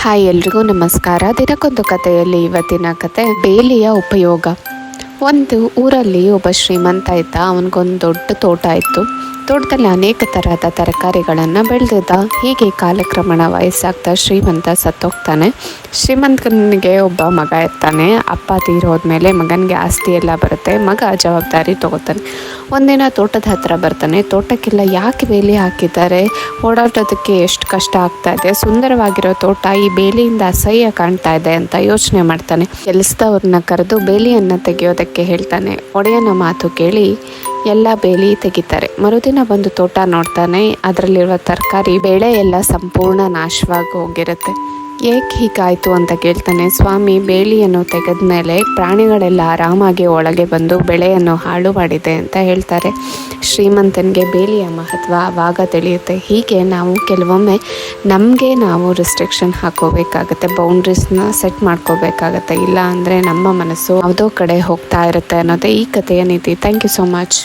Hi, ಎಲ್ರಿಗೂ ನಮಸ್ಕಾರ. ದಿನಕ್ಕೊಂದು ಕಥೆಯಲ್ಲಿ ಇವತ್ತಿನ ಕತೆ ಬೇಲಿಯ ಉಪಯೋಗ. ಒಂದು ಊರಲ್ಲಿ ಒಬ್ಬ ಶ್ರೀಮಂತ ಇದ್ದ. ಅವನಿಗೊಂದು ದೊಡ್ಡ ತೋಟ ಇತ್ತು. ತೋಟದಲ್ಲಿ ಅನೇಕ ತರಹದ ತರಕಾರಿಗಳನ್ನು ಬೆಳೆದಿದ್ದ. ಹೀಗೆ ಕಾಲಕ್ರಮಣ ವಯಸ್ಸಾಗ್ತಾ ಶ್ರೀಮಂತ ಸತ್ತೋಗ್ತಾನೆ. ಶ್ರೀಮಂತನಿಗೆ ಒಬ್ಬ ಮಗ ಇರ್ತಾನೆ. ಅಪ್ಪ ತೀರೋದ್ಮೇಲೆ ಮಗನಿಗೆ ಆಸ್ತಿ ಎಲ್ಲ ಬರುತ್ತೆ. ಮಗ ಜವಾಬ್ದಾರಿ ತಗೋತಾನೆ. ಒಂದಿನ ತೋಟದ ಹತ್ರ ಬರ್ತಾನೆ. ತೋಟಕ್ಕೆಲ್ಲ ಯಾಕೆ ಬೇಲಿ ಹಾಕಿದ್ದಾರೆ, ಓಡಾಡೋದಕ್ಕೆ ಎಷ್ಟು ಕಷ್ಟ ಆಗ್ತಾ ಇದೆ, ಸುಂದರವಾಗಿರೋ ತೋಟ ಈ ಬೇಲಿಯಿಂದ ಅಸಹ್ಯ ಕಾಣ್ತಾ ಇದೆ ಅಂತ ಯೋಚನೆ ಮಾಡ್ತಾನೆ. ಕೆಲಸದವ್ರನ್ನ ಕರೆದು ಬೇಲಿಯನ್ನು ತೆಗೆಯೋದಕ್ಕೆ ಹೇಳ್ತಾನೆ. ಒಡೆಯನ ಮಾತು ಕೇಳಿ ಎಲ್ಲ ಬೇಲಿ ತೆಗಿತಾರೆ. ಮರುದಿನ ಬಂದು ತೋಟ ನೋಡ್ತಾನೆ. ಅದರಲ್ಲಿರುವ ತರಕಾರಿ ಬೆಳೆ ಎಲ್ಲ ಸಂಪೂರ್ಣ ನಾಶವಾಗಿ ಹೋಗಿರುತ್ತೆ. ಏಕೆ ಹೀಗಾಯಿತು ಅಂತ ಕೇಳ್ತಾನೆ. ಸ್ವಾಮಿ, ಬೇಲಿಯನ್ನು ತೆಗೆದ ಮೇಲೆ ಪ್ರಾಣಿಗಳೆಲ್ಲ ಆರಾಮಾಗಿ ಒಳಗೆ ಬಂದು ಬೆಳೆಯನ್ನು ಹಾಳು ಮಾಡಿದೆ ಅಂತ ಹೇಳ್ತಾರೆ. ಶ್ರೀಮಂತನಿಗೆ ಬೇಲಿಯ ಮಹತ್ವ ಆವಾಗ ತಿಳಿಯುತ್ತೆ. ಹೀಗೆ ನಾವು ಕೆಲವೊಮ್ಮೆ ನಮಗೆ ನಾವು ರಿಸ್ಟ್ರಿಕ್ಷನ್ ಹಾಕೋಬೇಕಾಗತ್ತೆ, ಬೌಂಡ್ರೀಸ್ನ ಸೆಟ್ ಮಾಡ್ಕೋಬೇಕಾಗತ್ತೆ. ಇಲ್ಲ ಅಂದರೆ ನಮ್ಮ ಮನಸ್ಸು ಯಾವುದೋ ಕಡೆ ಹೋಗ್ತಾ ಇರುತ್ತೆ ಅನ್ನೋದೇ ಈ ಕಥೆಯ ನೀತಿ. Thank you so much.